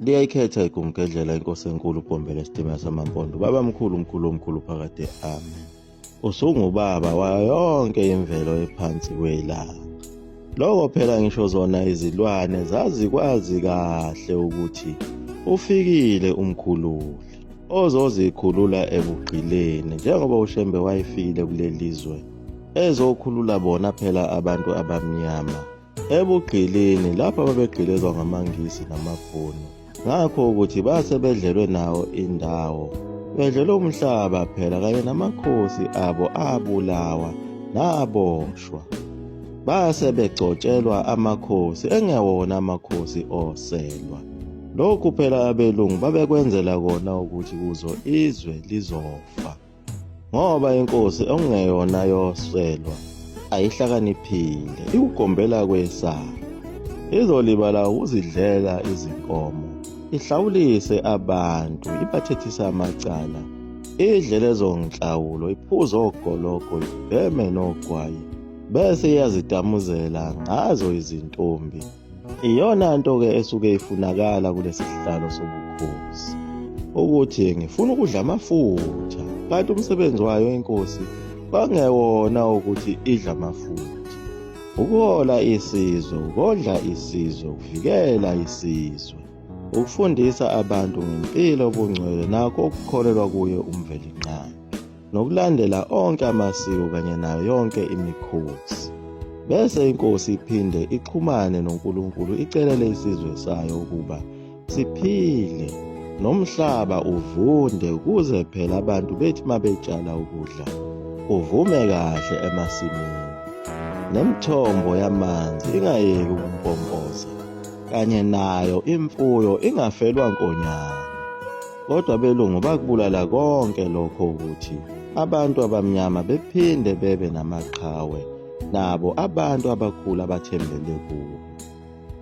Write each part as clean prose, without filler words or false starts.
Liyayikhetha igumgedlela inkosi enkulu uBhombela Sitimela Samampondo, baba mkhulu mkhulu omkhulu phakade, amen. Usungubaba wayo yonke imvelo ephansi kwelanga. Lokho phela ngisho zona izilwane zazikwazi kahle ukuthi ufikile umkhululi ozozikhulula ebugqileni, njengoba uShembe wayefikile kuleli zwe ezokhulula bona phela abantu abamnyama ebugqilini lapho babegqilezwa ngamaNgisi namabhunu. Ngakho ukuthi base bedlelwe nawo indawo, bedlelwe umhlaba phela kanye namakhosi abo abulawa naboshwa. Base begcotshelwa amakhosi engewona amakhosi oselwa. Lokhu phela abelungu babekwenzela kona ukuthi kuzo izwe lizofa, ngoba inkosi okungeyona yoselwa ayihlakaniphile, ikugombela kwesaba, izolibala ukuzidlela izinkomo, ihlawulise abantu, ibathethise amacala, idle lezo nhlawulo, iphuze ogoloko, ibheme nogwayi, bese iyazidamuzela ngazo izintombi. Iyona nto-ke esuke ifunakala kulesi sihlalo sobukhosi, ukuthi ngifuna ukudla amafutha, kanti umsebenzi wayo inkosi kwangewona ukuthi idla amafutha, ukuhola isizwe, ukondla isizwe, ukuvikela isizwe, ukufundisa abantu ngempilo obungcwele nakho okukholelwa kuye uMvelinqangi, nokulandela onke amasiko kanye nayo yonke imikhosi. Bese inkosi iphinde ixhumane noNkulunkulu icelele isizwe sayo ukuba siphile nomhlaba uvunde, ukuze phela abantu bethi mabetshala ukudla uvume kahle emasimini, nemithombo yamanzi ingayeki ukumpompoza, kanye nayo imfuyo ingafelwa nkonyane. Kodwa abelungu bakubulala konke lokho ukuthi abantu abamnyama bephinde bebe namaqhawe nabo abantu abakhulu abathembele kuwo,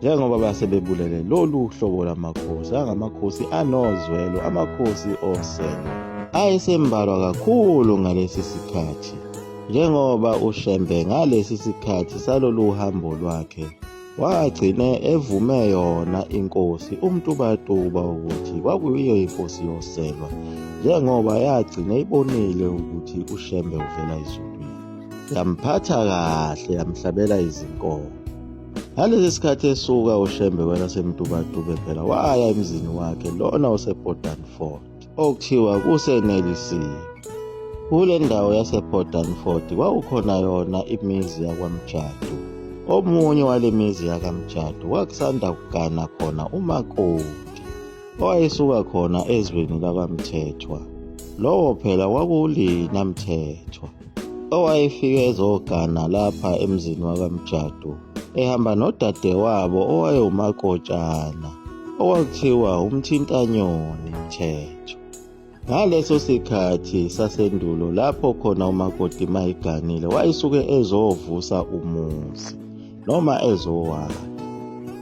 njengoba basebebulele lolu hlobo lamakhosi angamakhosi anozwelo, amakhosi oselo ayesembalwa kakhulu ngalesi sikhathi, njengoba uShembe ngalesi sikhathi salolu hambo lwakhe wagcine evume yona inkosi uMtubatuba ukuthi kwakuyiyo inkosi yoselwa, njengoba yagcine ibonile ukuthi uShembe uvela ezulwini, yamphatha kahle, yamhlabela izinkomo. Ngalesi sikhathi esuka uShembe wena semTubatuba phela waya emzini wakhe lona osePortdanfort okuthiwa kuseNelisiwe. Kule ndawo yasePortdanfort kwakukhona yona imizi yakwaMjadu. Omunye wale mizi yakaMjadu kwakusanda kugana khona umakoti owayesuka khona ezweni lakwaMthethwa. Lowo phela kwakuLina Mthethwa owayefike ezogana lapha emzini wakaMjadu ehamba nodadewabo owayewumakotshana okwakuthiwa uMthintanyoni Mthethwa. Ngaleso sikhathi sasendulo lapho khona umakoti mayiganile wayesuke ezovusa umuzi noma ezowakha.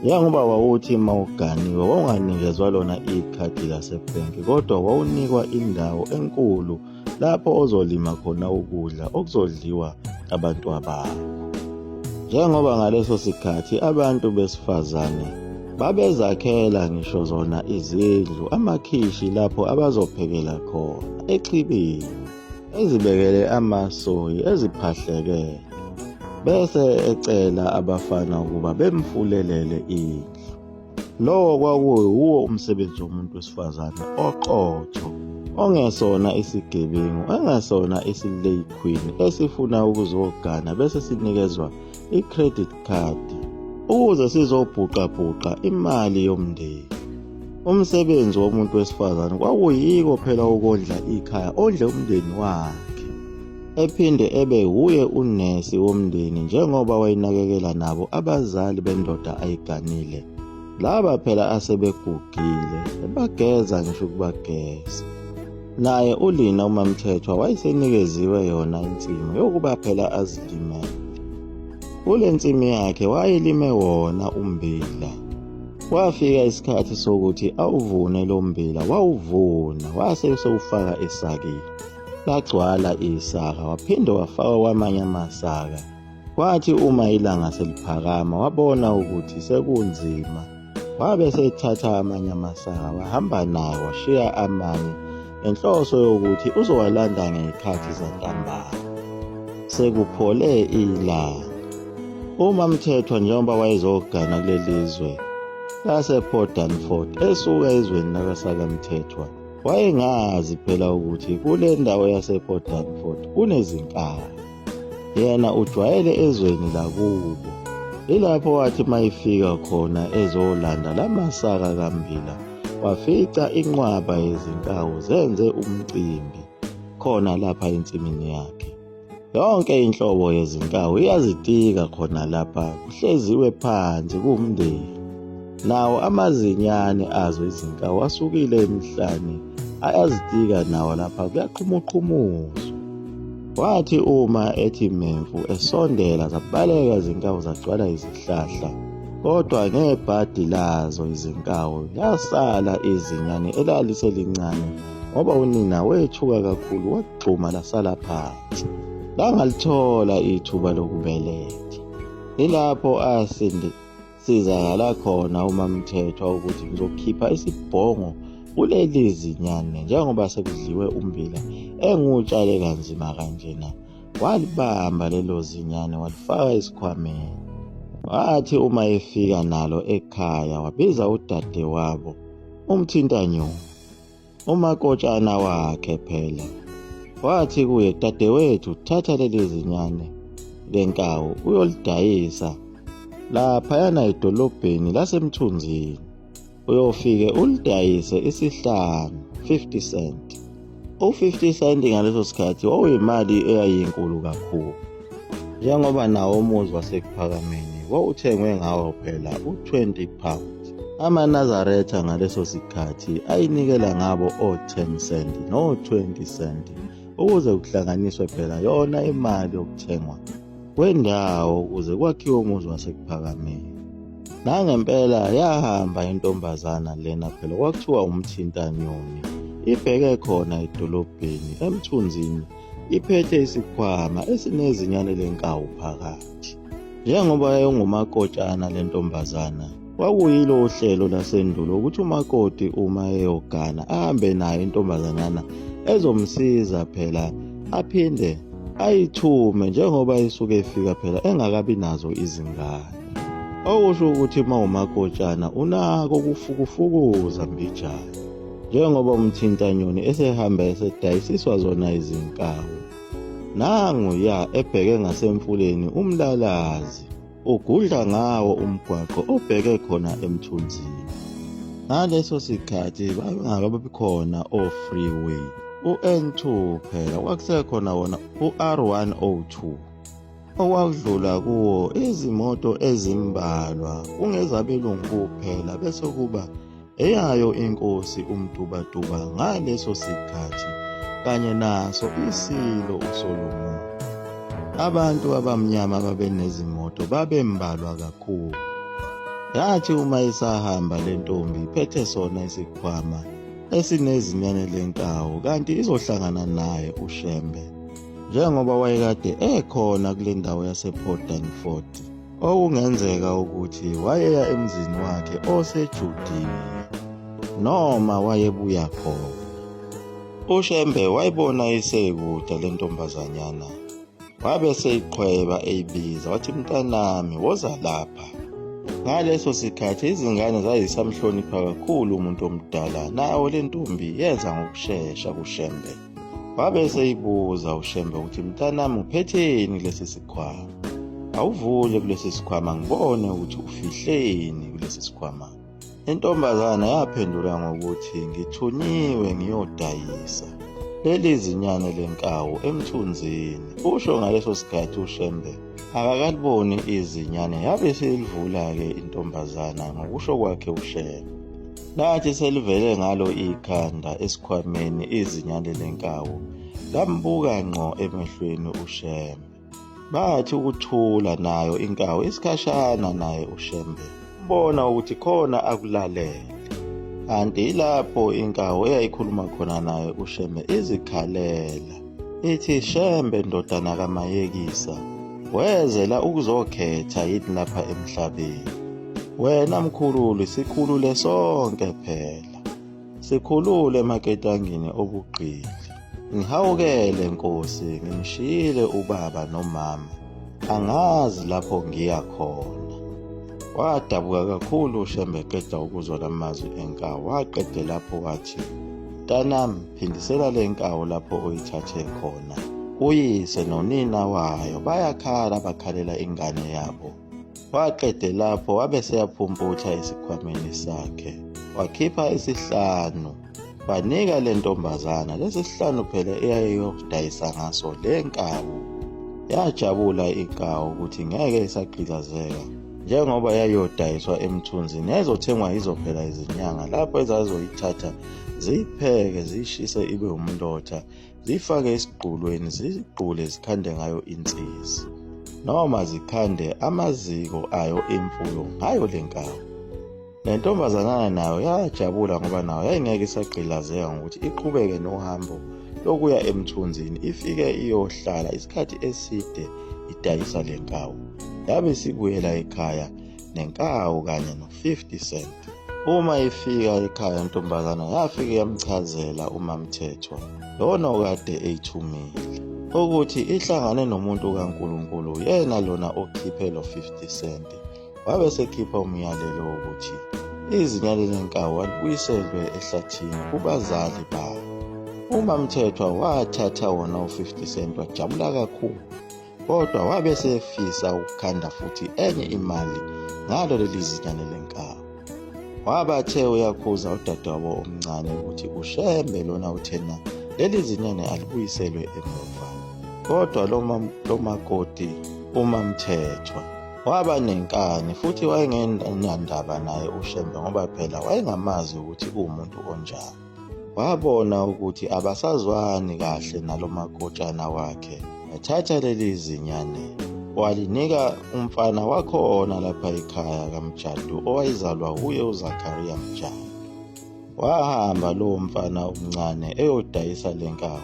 Njengoba wawuthi mawuganiwe wawunganikezwa lona ikhadi lasebhenki, kodwa wawunikwa indawo enkulu lapho ozolima khona ukudla okuzodliwa abantu abakho. Njengoba ngaleso sikhathi abantu besifazane babezakhela ngisho zona izindlu, amakhishi lapho abazophekela khona exhibini, ezibekele amasoyi, eziphahlekele, bese ecela abafana ukuba bemfulelele indlu. Lowo kwakuyiwo umsebenzi womuntu wesifazane oqotho, ongesona isigebengu, engesona isilay queen esifuna ukuzogana bese sinikezwa i-credit card ukuze sizobhuqabhuqa imali yomndeni. Umsebenzi womuntu wesifazane kwakuyiko phela ukondla ikhaya, ondle umndeni wakhe, ephinde ebe wuye unesi womndeni, njengoba wayinakekela nabo abazali bendoda ayiganile, laba phela asebegugile, ebageza ngisho ukubageza. Naye uLina uMamthethwa wayesenikeziwe yona insimu yokuba phela azilimele. Kule nsimi yakhe wayelime wona ummbila. Kwafika isikhathi sokuthi awuvune lo mmbila, wawuvuna wase sewufaka esakeni, lagcwala isaka, waphinde wafaka kwamanye amasaka. Kwathi uma ilanga seliphakama wabona ukuthi sekunzima, wabe sethatha amanye amasaka wahamba nawo washiya amanye ngenhloso yokuthi uzowalanda ngezikhathi zantambama sekuphole ilanga. uMamthethwa njengoba wayezogana kulelizwe lase-Port Danford esuka ezweni lakwaSakamthethwa wayengazi phela ukuthi kule ndawo yase-Port Danford kunezinkawu. Yena ujwayele ezweni lakubo. Ilapho wathi mayifika khona ezolanda lamasaka kaMmbila wafica inqwaba yezinkawu zenze umcimbi khona lapha ensimini yakhe. Yonke inhlobo yezinkawu iyazitika khona lapha kuhleziwe phansi kumndeni. Nawo amazinyane azo izinkawu asukile emhlane ayazitika nawo lapha kuyaqhumuqhumuzwa. Wathi uma ethi Memfu esondela zabaleka izinkawu zagcwala izihlahla, kodwa ngebhadi lazo izinkawu yasala izinyane elaliselincane ngoba unina wethuka kakhulu wagxuma lasala phansi. Langalithola ithuba lokubeletha. Ilapho asizakala khona uMamthethwa ukuthi ngizokhipha isibhongo kuleli zinyane njengoba sekudliwe ummbila engutshale kanzima kanjena. Walibamba lelo zinyane walifaka esikhwameni. Wathi uma efika nalo ekhaya wabiza udade wabo uMthintanyoni, umakotshana wakhe phela. Wathi kuye, dadewethu, thatha leli zinyane lenkawu uyolidayisa laphayana edolobheni laseMthunzini, uyofike ulidayise isihlanu 50 cent. U-50 cent ngaleso sikhathi wawuyimali eyayinkulu kakhulu, njengoba nawo umuzi waseKuphakameni wawuthengwe ngawo phela u-20 pounds. AmaNazaretha ngaleso sikhathi ayinikela ngabo o-10 cent no-20 cent ukuze kuhlanganiswe phela yona imali yokuthengwa kwendawo ukuze kwakhiwe umuzi waseKuphakameni. Nangempela yahamba intombazana lena phela kwakuthiwa uMthintanyoni, ibheke khona edolobheni eMthunzini iphethe isikhwama esinezinyane lenkawu phakathi. Njengoba yayingumakotshana lentombazana, kwakuyilo uhlelo lasendulo ukuthi umakoti uma eyogana ahambe nayo intombazanyana ezomsiza phela aphinde ayithume njengoba isuke ifika phela engakabi nazo izingane. Okusho ukuthi mawumakotshana unako ukufukufukuza mbijana, njengoba uMthintanyoni esehamba esedayisiswa zona izinkawu. Nangu ya ebheke ngasemfuleni umlalazi ugudla ngawo umgwaqo obheke khona eMthunzini. Ngaleso sikhathi bangakabi khona o-freeway, u-N2 phela kwakusekhona wona u-R102 okwakudlula kuwo izimoto ezimbalwa kungezabelungu kuphela bese kuba eyayo inkosi uMtubatuba ngaleso sikhathi kanye naso isilo uSolomon. Abantu abamnyama babenezimoto babembalwa kakhulu. Yathi uma isahamba le ntombi iphethe sona isikhwama esinezinyane lenkawu kanti izohlangana naye uShembe, njengoba wayekade ekhona kule ndawo yase-Port Danford, okungenzeka ukuthi wayeya emzini wakhe oseJudiya noma wayebuya khona. uShembe wayibona isekude le ntombazanyana, wabe seyiqhweba eyibiza wathi, mntanami woza lapha. Ngaleso sikhathi izingane zayisamhlonipha kakhulu umuntu omdala, nawo le ntombi yenza ngokushesha kuShembe. Wabe seyibuza uShembe ukuthi, mntanami uphetheni kulesi sikhwama? Awuvule kulesi sikhwama ngibone ukuthi ufihleni kulesi sikhwama. Intombazana yaphendula ngokuthi, ngithunyiwe ngiyodayisa leli zinyane lenkawu eMthunzini. Usho ngaleso sikhathi uShembe akakaliboni izinyane, yabe selivula-ke intombazana ngokusho kwakhe uShembe. Lathi selivele ngalo ikhanda esikhwameni izinyane lenkawu, lambuka ngqo emehlweni uShembe. Bathi ukuthula nayo inkawu isikhashana naye uShembe bona ukuthi khona akulalele. Kanti ilapho inkawu eyayikhuluma khona naye uShembe izikhalela ithi, Shembe ndodana kaMayekisa, wezela ukuzokhetha yini lapha emhlabeni? Wena mkhululi, sikhulule sonke phela. Sikhulule emaketangeni obugqili. Ngihawukele Nkosi, ngimshiyile ubaba nomama. Angazi lapho ngiya khona. Wadabuka kakhulu uShembe eqeda ukuzwa lamazwi enkawu. Waqede lapho wathi, "Mntanami, phindisela le nkawu lapho oyithathe khona. Uyise nonina wayo bayakhala, bakhalela ingane yabo." Waqede lapho wabe seyaphumputha esikhwameni sakhe. Wakhipha isihlanu. Banika le ntombazana. Lesi sihlanu phela eyayiyodayisa ngaso le nkawu. Yajabula inkawu ukuthi ngeke isagqilazeka njengoba yayodayiswa emthunzini. Yayizothengwa yizo phela izinyanga lapho ezazoyithatha ziyipheke, ziyishise ibe umlotha, zifake esiqulweni, ziqule zikhande ngayo insisi, noma zikhande amaziko ayo imfuyo ngayo le nkawu. Le ntombazana nayo yajabula ngoba nayo yayingeke isagqilazeka ngokuthi iqhubeke nohambo lokuya emthunzini, ifike iyohlala isikhathi eside idayisa le nkawu. Yabe isibuyela ekhaya nenkawu kanye no-50 cent. Uma ifika ekhaya intombazana yafike yamchazela uMamthethwa, lona okade eyithumile, ukuthi ihlangane nomuntu kaNkulunkulu, yena lona okhiphe lo 50 cent. Wabe sekhipha umyalelo wokuthi izinyane lenkawu alibuyiselwe ehlathini kubazali bayo. uMamthethwa wathatha wona u-50 cent wajabula kakhulu, kodwa wabe sefisa ukukhanda futhi enye imali ngalo leli zinyane lenkawu. Wabathe uyakhuza udadewabo omncane ukuthi uShembe lona uthena leli zinyane alibuyiselwe emuva. Kodwa lo makoti uMamthethwa waba nenkani futhi wayengenandaba naye uShembe ngoba phela wayengamazi ukuthi uwumuntu onjani. Wabona ukuthi abasazwani kahle nalo makotshana wakhe. Wathatha leli zinyane walinika umfana wakhona lapha ekhaya kaMjadu owayezalwa uye uZakhariya Mjadu. Wahamba lo mfana omncane eyodayisa le nkawu.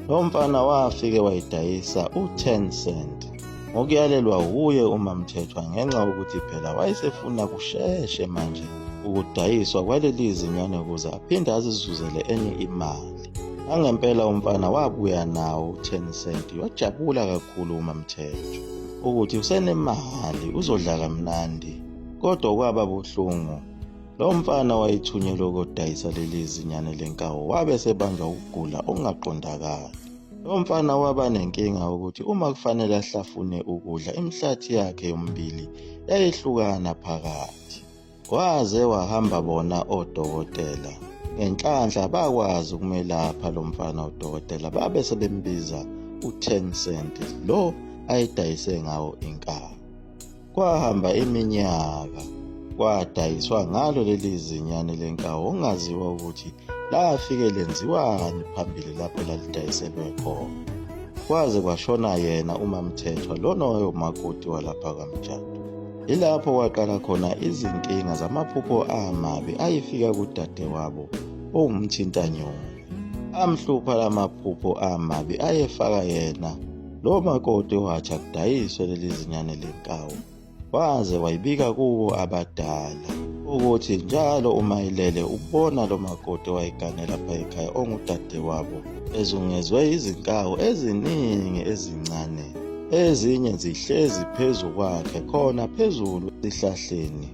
Lo mfana wafike wayidayisa u-10 cent. Ngokuyalelwa uye uMamthethwa ngenxa ukuthi phela wayesefuna kusheshe manje ukudayiswa kwaleli zinyane ukuze aphinde azizuzele enye imali. Angempela umfana wabuya nawo u-10 cent. Wajabula kakhulu uMamthethwa ukuthi usenemali uzodla kamnandi. Kodwa kwaba buhlungu, lo mfana wayithunyelwe ukudayisa leli zinyane lenkawu wabe sebanjwa ukugula okungaqondakali. Lo mfana waba nenkinga ukuthi uma kufanele ahlafune ukudla, imihlathi yakhe yombili yayihlukana phakathi. Waze wahamba bona odokotela. Ngenhlanhla bakwazi ukumelapha lo mfana udokotela, babe sebembiza u-10 cent lo ayidayise ngawo inkawu. Kwahamba iminyaka, kwadayiswa ngalo leli zinyane lenkawu ongaziwa ukuthi lafike lenziwani phambili lapho lalidayiselwe khona. Kwaze kwashona yena uMamthethwa lona wayomakoti walapha kaMjadu. Ilapho waqala khona izinkinga zamaphupho amabi ayifika kudadewabo ongumthintanyoni. Amhlupha lamaphupho amabi ayefaka yena lo makoti wathi akudayiswe leli zinyane lenkawu. Waze wayibika kuwo abadala ukuthi njalo uma ilele ubona lo makoti wayigane lapha ekhaya ongudadewabo ezungezwe izinkawu eziningi ezincane, ezinye zihlezi phezu kwakhe khona phezulu esihlahleni.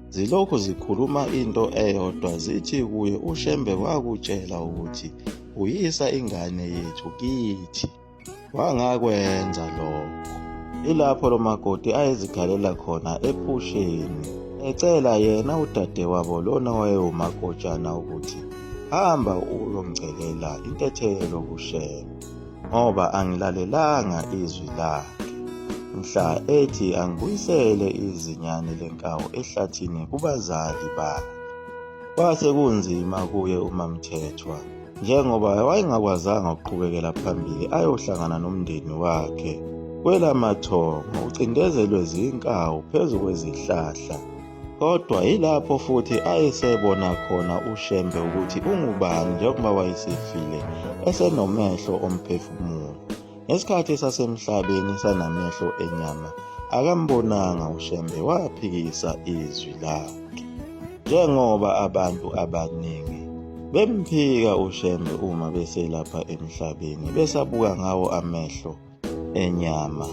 Zilokhu zikhuluma into eyodwa zithi kuye, uShembe wakutshela ukuthi uyisa ingane yethu kithi. Wangakwenza lokho. Ilapho lo makoti ayezikhalela khona ephusheni, ecela yena udadewabo lona wayewumakotshana ukuthi hamba uyomcelela intethelo kuShembe, ngoba angilalelanga izwi lakhe mhla ethi angibuyisele izinyane lenkawu ehlathini kubazali bayo. Kwase kunzima kuye uMamthethwa njengoba wayengakwazanga ukuqhubekela phambili ayohlangana nomndeni wakhe kwelamathongo ucindezelwe zinkawu phezu kwezihlahla. Kodwa yilapho futhi ayesebona khona uShembe ukuthi ungubani njengoba wayesefile esenomehlo omphefumulo. Ngesikhathi sasemhlabeni sanamehlo enyama, akambonanga uShembe waphikisa izwi lakhe. Njengoba abantu abaningi bemphika uShembe uma beselapha emhlabeni besabuka ngawo amehlo enyama,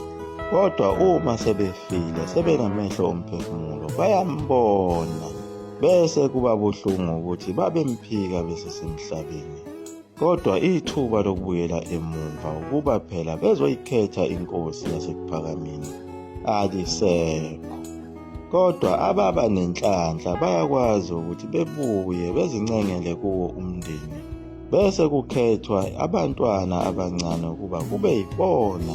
kodwa uma sebefile sebenamehlo omphefumulo bayambona, bese kuba buhlungu ukuthi babemphika besesemhlabeni. Kodwa ithuba lokubuyela emuva ukuba phela bezoyikhetha inkosi yasekuphakameni alisekho. Kodwa ababa nenhlanhla bayakwazi ukuthi bebuye bezincengele kuwo umndeni, bese kukhethwa abantwana abancane ukuba kube yibona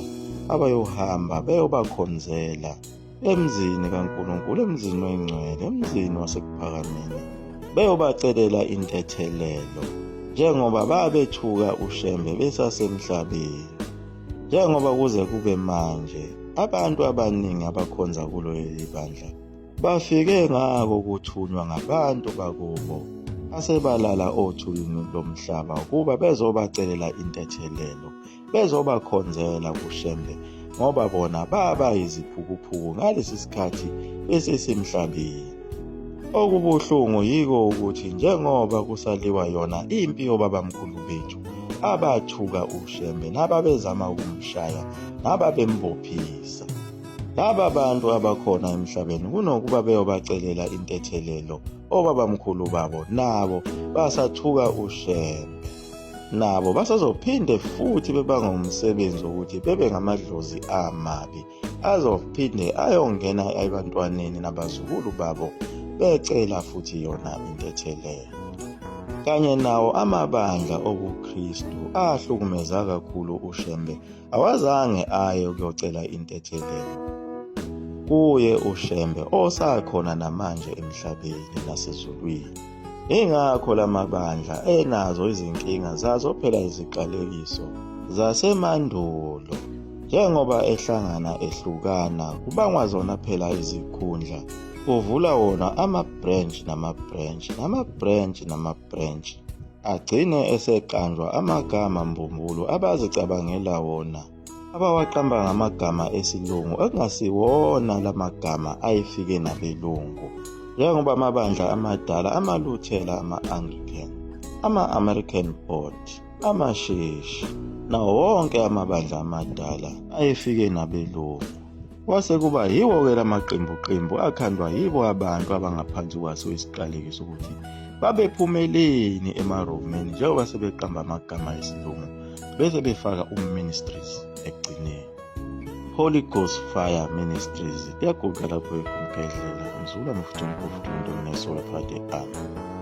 abayohamba beyobakhonzela emzini kaNkulunkulu, emzini oyingcwele, emzini wasekuphakameni, beyobacelela intethelelo, njengoba babethuka uShembe besasemhlabeni. Njengoba kuze kube manje abantu abaningi abakhonza kulo leli bandla bafike ngako ukuthunywa ngabantu bakubo asebalala othulini lomhlaba ukuba bezobacelela intethelelo, bezobakhonzela kuShembe, ngoba bona baba yiziphukuphuku ngalesi sikhathi besesemhlabeni. Okubuhlungu yiko ukuthi njengoba kusaliwa yona impi yobabamkhulu bethu abathuka uShembe nababezama ukumshaya nababembophisa, laba bantu abakhona emhlabeni kunokuba beyobacelela intethelelo obabamkhulu babo, nabo basathuka uShembe, nabo basazophinde futhi bebanga umsebenzi wokuthi bebe ngamadlozi amabi azophinde ayongena ebantwaneni nabazukulu babo becela futhi yona intethelelo. Kanye nawo amabandla obuKristu ahlukumeza kakhulu uShembe awazange aye ukuyocela intethelelo kuye uShembe osakhona namanje emhlabeni nasezulwini. Ingakho lamabandla enazo izinkinga zazo phela iziqalekiso zasemandulo, njengoba ehlangana ehlukana kubangwa zona phela izikhundla, kuvula wona ama-branch agcine eseqanjwa amagama mbumbulu abazicabangela wona, abawaqamba ngamagama esilungu ekungasiwona lamagama ayefike nabelungu, njengoba amabandla amadala amaLuthela, ama-Anglican, ama-American Board, amasheshi nawo wonke amabandla amadala ayefike nabelungu. Kwase kuba yiwo-ke lamaqembu akhandwa yibo abantu abangaphansi kwaso isiqalekiso ukuthi babephumeleni emaromeni, njengoba sebeqamba amagama esilungu bese befaka ministries ekugcineni. Holy Ghost Fire Ministries iyaguqa lapho eKumpedlela, Mzula Mufti Mpofu Ntomneso Phate Ami.